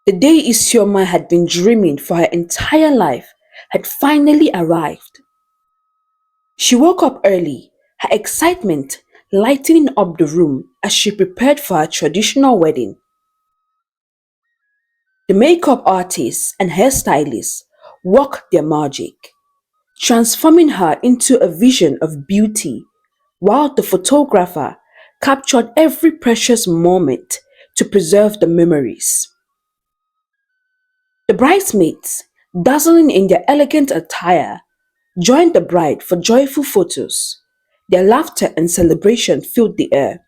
The day Isioma had been dreaming for her entire life had finally arrived. She woke up early, her excitement lightening up the room as she prepared for her traditional wedding. The makeup artists and hairstylists worked their magic, transforming her into a vision of beauty, while the photographer captured every precious moment to preserve the memories. The bridesmaids, dazzling in their elegant attire, joined the bride for joyful photos. Their laughter and celebration filled the air.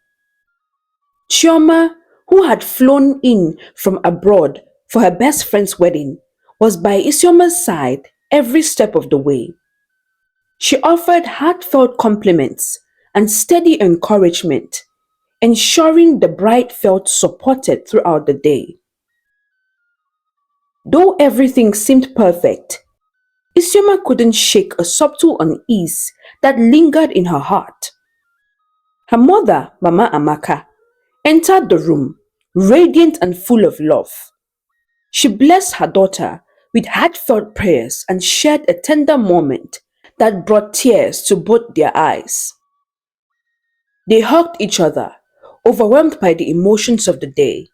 Chioma, who had flown in from abroad for her best friend's wedding, was by Isioma's side every step of the way. She offered heartfelt compliments and steady encouragement, ensuring the bride felt supported throughout the day. Though everything seemed perfect, Isioma couldn't shake a subtle unease that lingered in her heart. Her mother, Mama Amaka, entered the room, radiant and full of love. She blessed her daughter with heartfelt prayers and shared a tender moment that brought tears to both their eyes. They hugged each other, overwhelmed by the emotions of the day.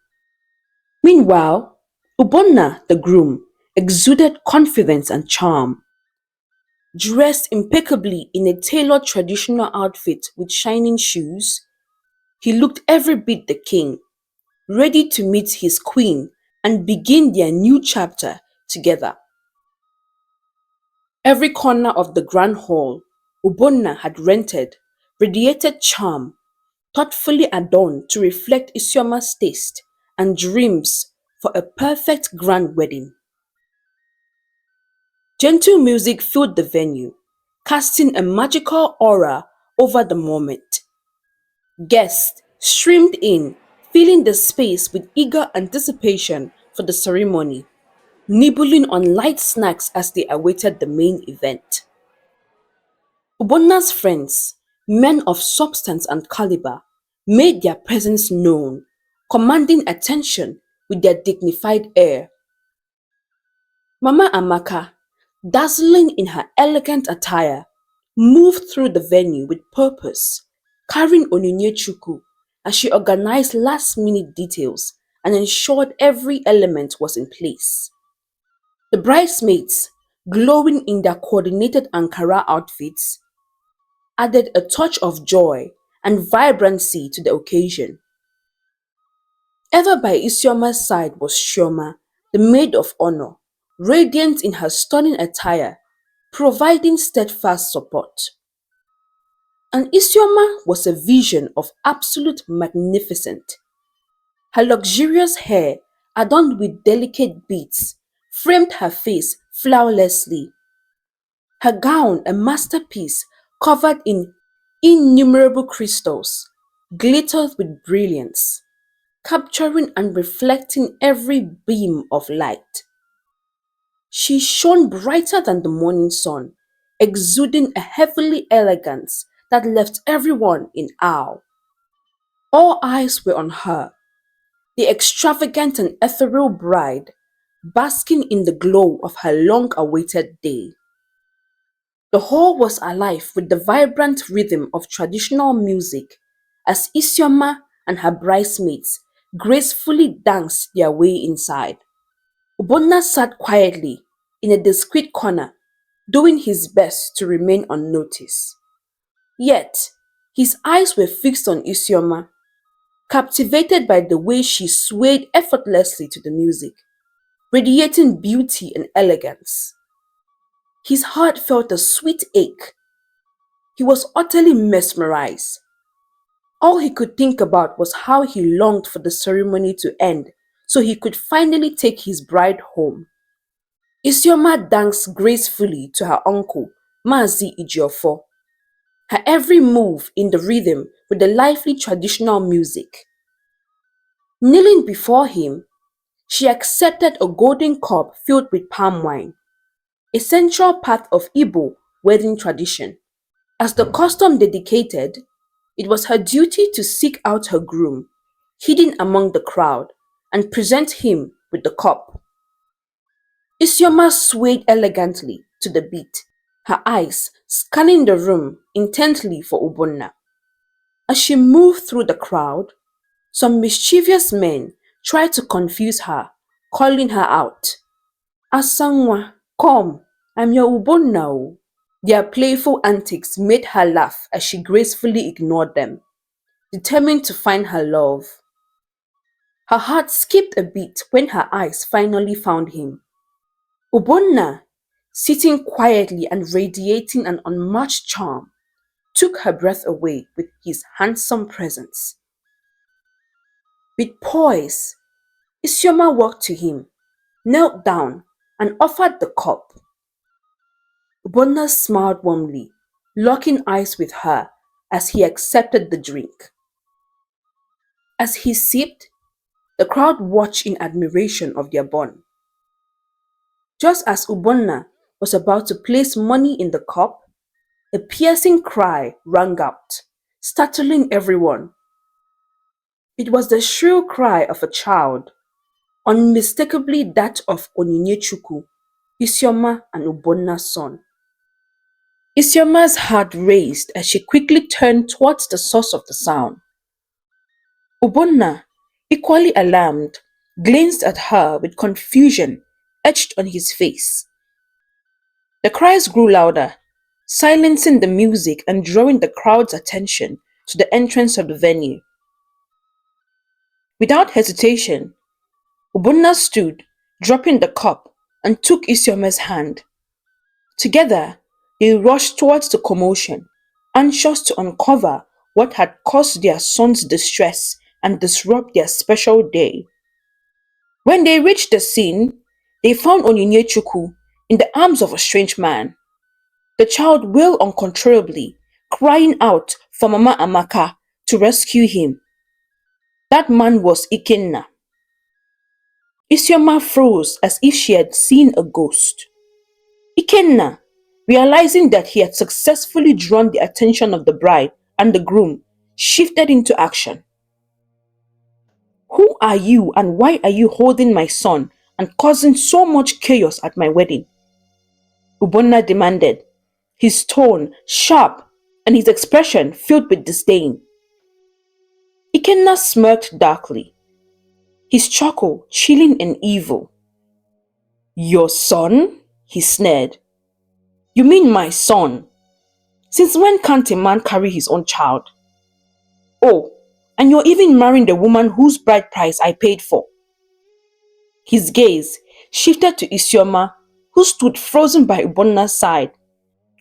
Meanwhile, Ubonna, the groom, exuded confidence and charm. Dressed impeccably in a tailored traditional outfit with shining shoes, he looked every bit the king, ready to meet his queen and begin their new chapter together. Every corner of the grand hall Ubonna had rented radiated charm, thoughtfully adorned to reflect Isioma's taste and dreams for a perfect grand wedding. Gentle music filled the venue, casting a magical aura over the moment. Guests streamed in, filling the space with eager anticipation for the ceremony, nibbling on light snacks as they awaited the main event. Ubonna's friends, men of substance and caliber, made their presence known, commanding attention with their dignified air. Mama Amaka, dazzling in her elegant attire, moved through the venue with purpose, carrying Onyinye Chukwu as she organized last-minute details and ensured every element was in place. The bridesmaids, glowing in their coordinated Ankara outfits, added a touch of joy and vibrancy to the occasion. Ever by Isioma's side was Shioma, the maid of honor, radiant in her stunning attire, providing steadfast support. And Isioma was a vision of absolute magnificence. Her luxurious hair, adorned with delicate beads, framed her face flawlessly. Her gown, a masterpiece covered in innumerable crystals, glittered with brilliance, capturing and reflecting every beam of light. She shone brighter than the morning sun, exuding a heavenly elegance that left everyone in awe. All eyes were on her, the extravagant and ethereal bride, basking in the glow of her long-awaited day. The hall was alive with the vibrant rhythm of traditional music as Isioma and her bridesmaids gracefully danced their way inside. Ubonna sat quietly in a discreet corner, doing his best to remain unnoticed. Yet, his eyes were fixed on Isioma, captivated by the way she swayed effortlessly to the music, radiating beauty and elegance. His heart felt a sweet ache. He was utterly mesmerized. All he could think about was how he longed for the ceremony to end so he could finally take his bride home. Isioma danced gracefully to her uncle, Mazi Ijiofo, her every move in the rhythm with the lively traditional music. Kneeling before him, she accepted a golden cup filled with palm wine, a central part of Igbo wedding tradition. As the custom dedicated, it was her duty to seek out her groom, hidden among the crowd, and present him with the cup. Isioma swayed elegantly to the beat, her eyes scanning the room intently for Ubonna. As she moved through the crowd, some mischievous men tried to confuse her, calling her out. Asangwa, come, I'm your Ubonna. O." Their playful antics made her laugh as she gracefully ignored them, determined to find her love. Her heart skipped a beat when her eyes finally found him. Ubonna, sitting quietly and radiating an unmatched charm, took her breath away with his handsome presence. With poise, Isioma walked to him, knelt down, and offered the cup. Ubonna smiled warmly, locking eyes with her as he accepted the drink. As he sipped, the crowd watched in admiration of their bond. Just as Ubonna was about to place money in the cup, a piercing cry rang out, startling everyone. It was the shrill cry of a child, unmistakably that of Onyinyechuku, Isioma and Ubonna's son. Isioma's heart raced as she quickly turned towards the source of the sound. Ubonna, equally alarmed, glanced at her with confusion etched on his face. The cries grew louder, silencing the music and drawing the crowd's attention to the entrance of the venue. Without hesitation, Ubonna stood, dropping the cup, and took Isioma's hand. Together, they rushed towards the commotion, anxious to uncover what had caused their son's distress and disrupt their special day. When they reached the scene, they found Onyinyechuku in the arms of a strange man. The child wailed uncontrollably, crying out for Mama Amaka to rescue him. That man was Ikenna. Isioma froze as if she had seen a ghost. Ikenna, realizing that he had successfully drawn the attention of the bride and the groom, shifted into action. Who are you and why are you holding my son and causing so much chaos at my wedding? Ubonna demanded, his tone sharp and his expression filled with disdain. Ikenna smirked darkly, his chuckle chilling and evil. Your son? He sneered. You mean my son? Since when can't a man carry his own child? Oh, and you're even marrying the woman whose bride price I paid for. His gaze shifted to Isioma, who stood frozen by Ubonna's side,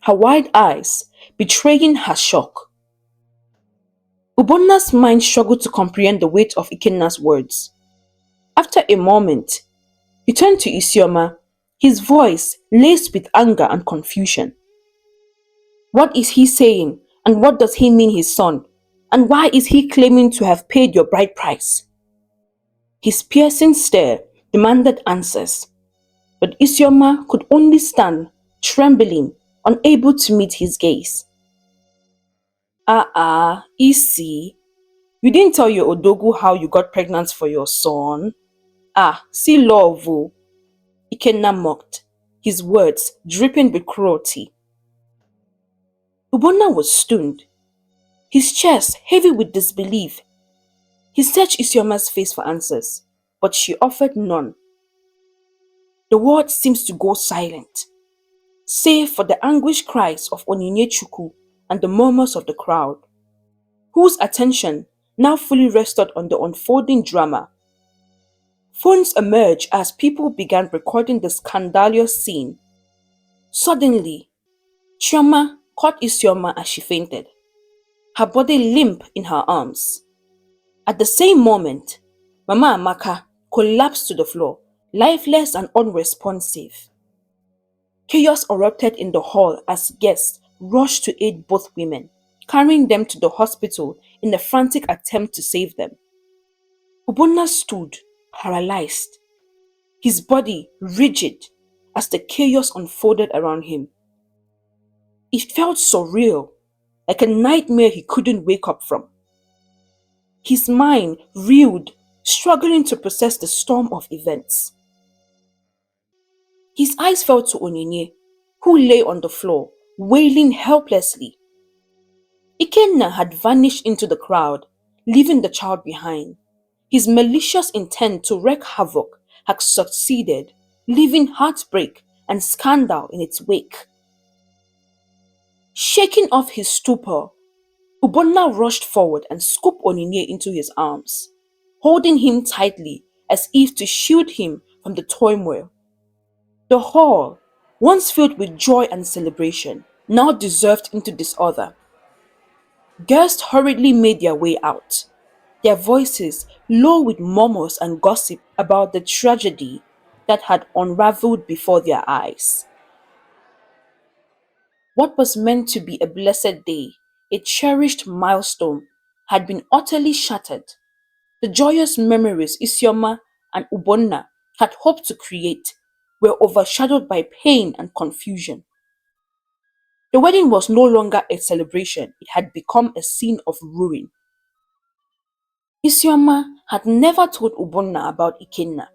her wide eyes betraying her shock. Ubonna's mind struggled to comprehend the weight of Ikenna's words. After a moment, he turned to Isioma, his voice laced with anger and confusion. What is he saying, and what does he mean his son? And why is he claiming to have paid your bride price? His piercing stare demanded answers, but Isioma could only stand, trembling, unable to meet his gaze. Isi, you didn't tell your Odogu how you got pregnant for your son? See love, oh. Ikenna mocked, his words dripping with cruelty. Ubonna was stunned, his chest heavy with disbelief. He searched Isioma's face for answers, but she offered none. The world seemed to go silent, save for the anguished cries of Onyinyechuku and the murmurs of the crowd, whose attention now fully rested on the unfolding drama. Phones emerged as people began recording the scandalous scene. Suddenly, Chioma caught Isioma as she fainted, her body limp in her arms. At the same moment, Mama Amaka collapsed to the floor, lifeless and unresponsive. Chaos erupted in the hall as guests rushed to aid both women, carrying them to the hospital in a frantic attempt to save them. Ubonna stood, paralyzed, his body rigid as the chaos unfolded around him. It felt surreal, like a nightmare he couldn't wake up from. His mind reeled, struggling to process the storm of events. His eyes fell to Onyinye, who lay on the floor, wailing helplessly. Ikenna had vanished into the crowd, leaving the child behind. His malicious intent to wreak havoc had succeeded, leaving heartbreak and scandal in its wake. Shaking off his stupor, Ubonna rushed forward and scooped Onyinye into his arms, holding him tightly as if to shield him from the turmoil. The hall, once filled with joy and celebration, now dissolved into disorder. Guests hurriedly made their way out, their voices low with murmurs and gossip about the tragedy that had unravelled before their eyes. What was meant to be a blessed day, a cherished milestone, had been utterly shattered. The joyous memories Isioma and Ubonna had hoped to create were overshadowed by pain and confusion. The wedding was no longer a celebration, it had become a scene of ruin. Isioma had never told Ubonna about Ikenna.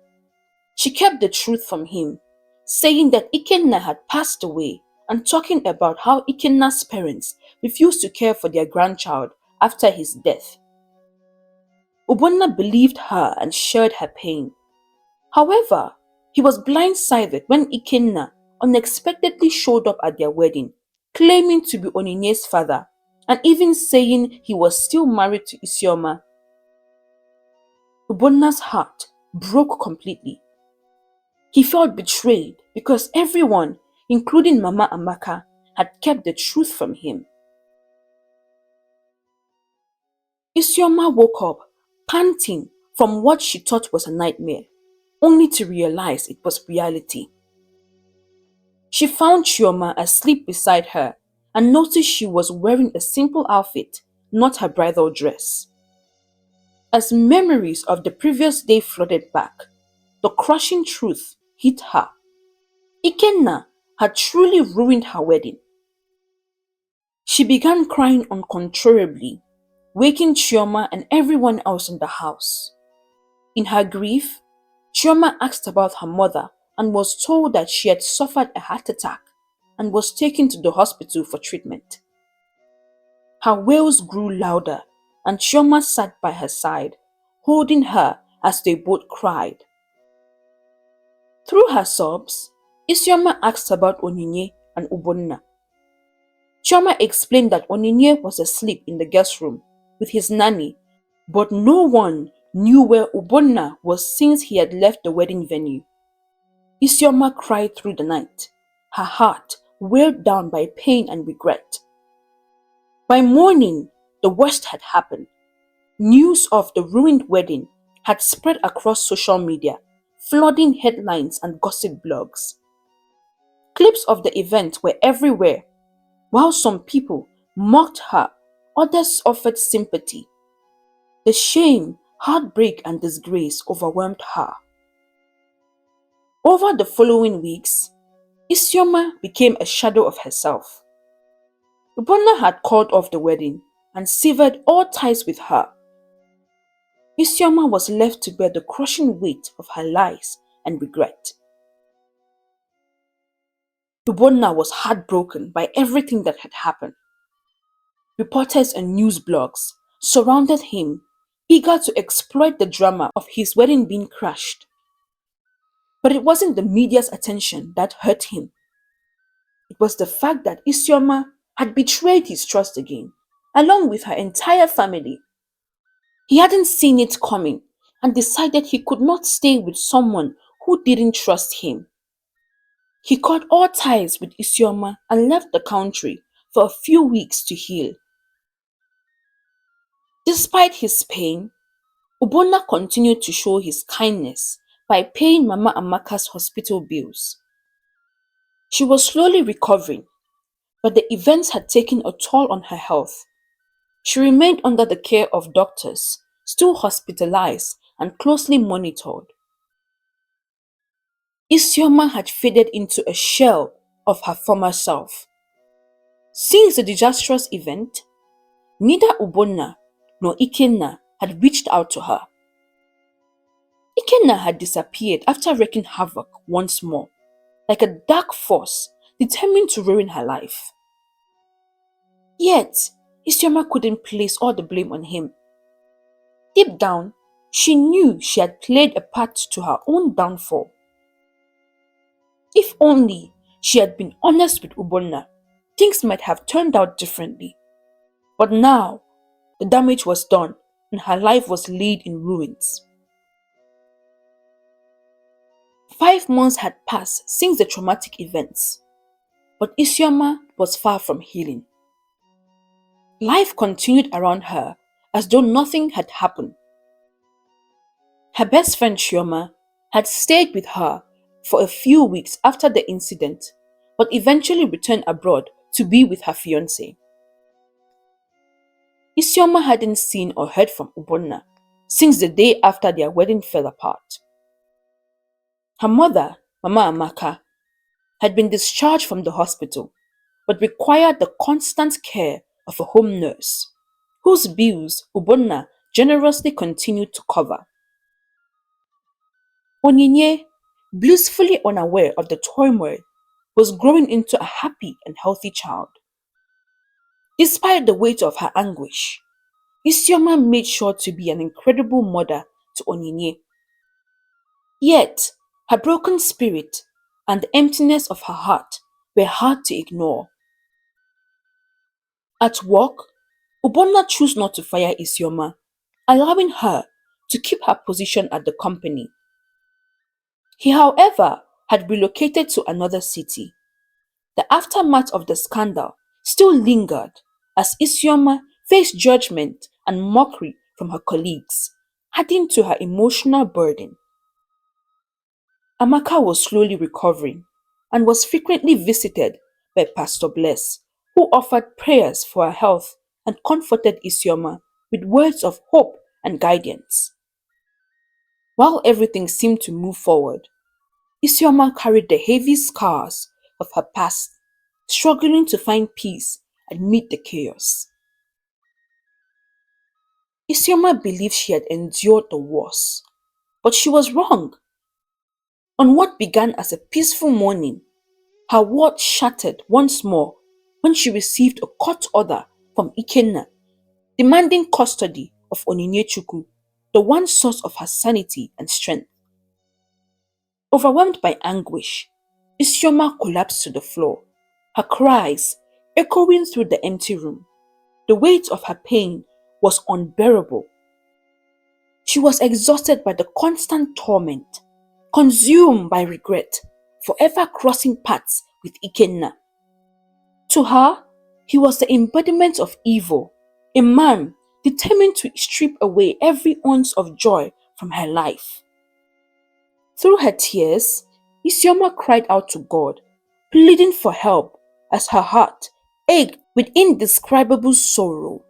She kept the truth from him, saying that Ikenna had passed away and talking about how Ikenna's parents refused to care for their grandchild after his death. Ubonna believed her and shared her pain. However, he was blindsided when Ikenna unexpectedly showed up at their wedding, claiming to be Onyinye's father and even saying he was still married to Isioma. Ubonna's heart broke completely. He felt betrayed because everyone, including Mama Amaka, had kept the truth from him. Isioma woke up, panting from what she thought was a nightmare, only to realize it was reality. She found Chioma asleep beside her and noticed she was wearing a simple outfit, not her bridal dress. As memories of the previous day flooded back, the crushing truth hit her. Ikenna had truly ruined her wedding. She began crying uncontrollably, waking Chioma and everyone else in the house. In her grief, Chioma asked about her mother and was told that she had suffered a heart attack and was taken to the hospital for treatment. Her wails grew louder and Chioma sat by her side, holding her as they both cried. Through her sobs, Isioma asked about Onyinye and Ubonna. Chioma explained that Onyinye was asleep in the guest room with his nanny, but no one knew where Ubonna was since he had left the wedding venue. Isioma cried through the night, her heart weighed down by pain and regret. By morning, the worst had happened. News of the ruined wedding had spread across social media, flooding headlines and gossip blogs. Clips of the event were everywhere. While some people mocked her, others offered sympathy. The shame, heartbreak, and disgrace overwhelmed her. Over the following weeks, Isioma became a shadow of herself. Ubonna had called off the wedding and severed all ties with her. Isioma was left to bear the crushing weight of her lies and regret. Ubonna was heartbroken by everything that had happened. Reporters and news blogs surrounded him, eager to exploit the drama of his wedding being crashed. But it wasn't the media's attention that hurt him. It was the fact that Isioma had betrayed his trust again, along with her entire family. He hadn't seen it coming and decided he could not stay with someone who didn't trust him. He cut all ties with Isioma and left the country for a few weeks to heal. Despite his pain, Ubonna continued to show his kindness by paying Mama Amaka's hospital bills. She was slowly recovering, but the events had taken a toll on her health. She remained under the care of doctors, still hospitalized and closely monitored. Isioma had faded into a shell of her former self. Since the disastrous event, neither Ubonna nor Ikenna had reached out to her. Ikenna had disappeared after wreaking havoc once more, like a dark force determined to ruin her life. Yet, Isioma couldn't place all the blame on him. Deep down, she knew she had played a part to her own downfall. If only she had been honest with Ubonna, things might have turned out differently. But now, the damage was done and her life was laid in ruins. 5 months had passed since the traumatic events, but Isioma was far from healing. Life continued around her as though nothing had happened. Her best friend Chioma had stayed with her for a few weeks after the incident, but eventually returned abroad to be with her fiancé. Isioma hadn't seen or heard from Ubonna since the day after their wedding fell apart. Her mother, Mama Amaka, had been discharged from the hospital but required the constant care of a home nurse, whose bills Ubonna generously continued to cover. Onyinye, blissfully unaware of the turmoil, was growing into a happy and healthy child. Despite the weight of her anguish, Isioma made sure to be an incredible mother to Onyinye. Yet, her broken spirit and the emptiness of her heart were hard to ignore. At work, Ubonna chose not to fire Isioma, allowing her to keep her position at the company. He, however, had relocated to another city. The aftermath of the scandal still lingered as Isioma faced judgment and mockery from her colleagues, adding to her emotional burden. Amaka was slowly recovering and was frequently visited by Pastor Bless, who offered prayers for her health and comforted Isioma with words of hope and guidance. While everything seemed to move forward, Isioma carried the heavy scars of her past, struggling to find peace amid the chaos. Isioma believed she had endured the worst, but she was wrong. On what began as a peaceful morning, her world shattered once more when she received a court order from Ikenna demanding custody of Onyinyechuku, the one source of her sanity and strength. Overwhelmed by anguish, Isioma collapsed to the floor, her cries echoing through the empty room. The weight of her pain was unbearable. She was exhausted by the constant torment, consumed by regret, forever crossing paths with Ikenna. To her, he was the embodiment of evil, a man determined to strip away every ounce of joy from her life. Through her tears, Isioma cried out to God, pleading for help as her heart ached with indescribable sorrow.